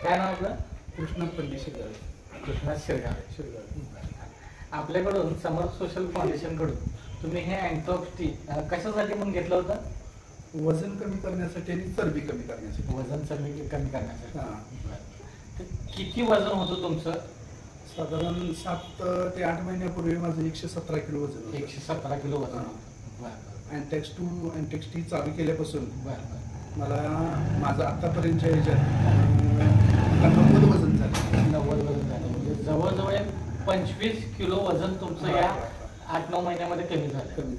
काय नाव आपलं? कृष्णा पंडित शिरगावे. कृष्णा शिरगावे. आपल्याकडून समर्थ सोशल फाउंडेशन कडून तुम्ही हे अँटॉक्स टी कशासाठी म्हणून घेतलं होतं? वजन कमी करण्यासाठी आणि चरबी कमी करण्यासाठी. वजन चरबी कमी करण्यासाठी. हां. किती वजन होतं तुमचं? साधारण 7 ते 8 महिन्यापूर्वी माझं 117 किलो वजन होतं. 117 किलो वजन. अँटेक्स टी चालू केल्यापासून मला माझं आतापर्यंतच्या ह्याच्यात 90 वजन झालं. 90 वजन झालं म्हणजे जवळजवळ 25 किलो वजन तुमचं या 8-9 महिन्यामध्ये कमी झालं.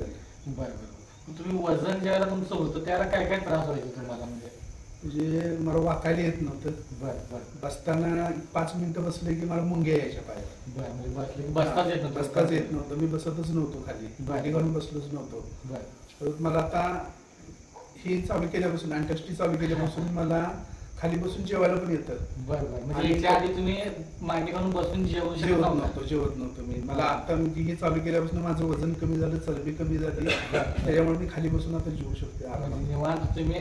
बरं. तुम्ही वजन ज्यावेळेला तुमचं होतं त्याला काय काय त्रास व्हायचा तुम्हाला? म्हणजे मला वाकायला येत नव्हतं. बरं. बसताना 5 मिनिटं बसले की मला मुंग्या यायच्या पायाला. बरं. म्हणजे बसताच येत नव्हतं. मी बसतच नव्हतो, खाली गाडी घालून बसलोच नव्हतो. बरं. मला आता हे चालू केल्यापासून अँटॉक्स टी चालू केल्यापासून मला खाली बसून जेवायला पण येतं. बरं. म्हणजे याच्या आधी तुम्ही मागे घालून बसून जेवत नव्हतो मी. मला आता हे चालू केल्यापासून माझं वजन कमी झालं, चरबी कमी झाली. त्याच्यामुळे मी खाली बसून आता जेवू शकते. निवांत तुम्ही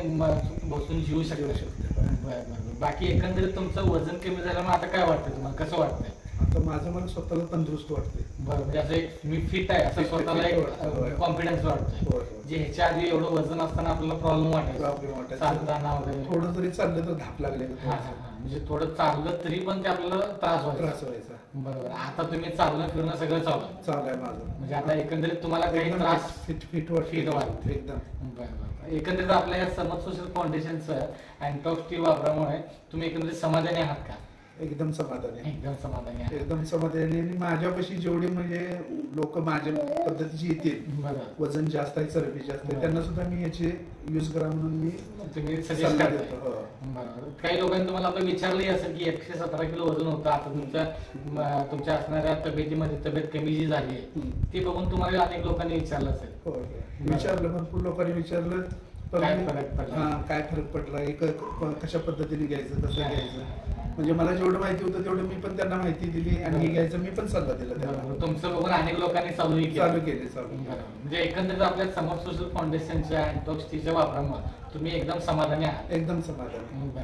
बसून जेवू शकते. बरं. बाकी एकंदरीत तुमचं वजन कमी झाल्यामुळे आता काय वाटतं तुम्हाला? कसं वाटतंय आता? माझं मला स्वतःला तंदुरुस्त वाटते. बरं. म्हणजे असं मी फिट आहे असं स्वतःला एक कॉन्फिडन्स वाटतोय. जे ह्याच्या आधी एवढं वजन असताना आपल्याला प्रॉब्लेम वाटायचा चालताना वगैरे. थोडं जरी चाललं तर धाप लागले. म्हणजे थोडं चाललं तरी पण ते आपल्याला त्रास व्हायचा. बरोबर. आता तुम्ही चालणं फिरणं सगळं चालू आहे माझं. म्हणजे आता एकंदरीत तुम्हाला काही त्रास फिट वाटतं एकदम. बरोबर. एकंदरीत आपल्या या समर्थ सोशल फाउंडेशनचं अँटॉक्स टी वापरामुळे तुम्ही एकंदरीत समाधानी आहात का? एकदम समाधानी. एकदम समाधानी. आणि माझ्यापाशी जेवढे म्हणजे लोक माझ्या पद्धतीची येतील, वजन जास्त आहे, चरबी जास्त आहे, त्यांना सुद्धा मी याचे यूज करा म्हणून मी तुम्ही सजेस्ट करतो. काही लोकांनी तुम्हाला आपलं विचारलंही असेल की 117 किलो वजन होतं, आता तुमच्या असणाऱ्या तब्येतीमध्ये तब्येत कमी जी झाली आहे ती बघून तुम्हाला अनेक लोकांनी विचारलं असेल. विचारलं, भरपूर लोकांनी विचारलं. काय फरक पडला, कशा पद्धतीने घ्यायचं, कसं घ्यायचं. म्हणजे मला जेवढं माहिती होतं तेवढं मी पण त्यांना माहिती दिली आणि घ्यायचं मी पण सल्ला दिला त्यांना. तुमचं बघून अनेक लोकांनी चालू केले. म्हणजे एकंदरीत आपल्या समर्थ सोशल फाउंडेशनच्या अँटॉक्स टीच्या वापरामुळे तुम्ही एकदम समाधानी आहात? एकदम समाधानी.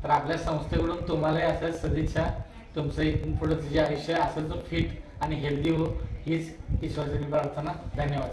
तर आपल्या संस्थेकडून तुम्हाला अशा सदिच्छा, तुमचं इथून पुढे जे आयुष्य असं फिट आणि हेल्दी हो हीच ईश्वराची प्रार्थना. धन्यवाद.